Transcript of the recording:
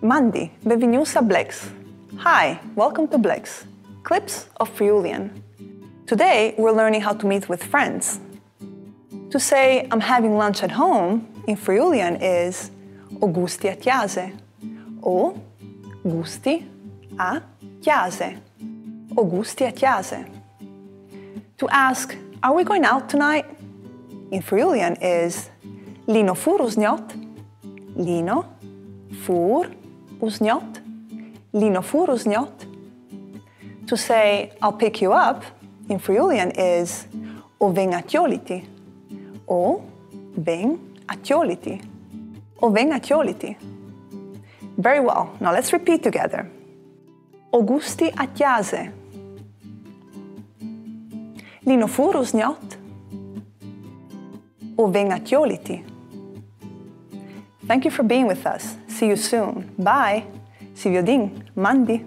Mandi, benvenuti a Blecs. Hi, welcome to Blecs, clips of Friulian. Today we're learning how to meet with friends. To say I'm having lunch at home in Friulian is o gusti a chiase, o gusti a chiase, o gusti a chiase. To ask, are we going out tonight? In Friulian is Lino fur usnjot, Lino fur usnjot, Lino fur usnjot. To say, I'll pick you up, in Friulian is O veng atjoliti, O veng atjoliti, O veng atjoliti. Very well, now let's repeat together. O gusti a chiase, Lino fur usnjot, O veng atjoliti. Thank you for being with us. See you soon. Bye. Si vjodin. Mandi.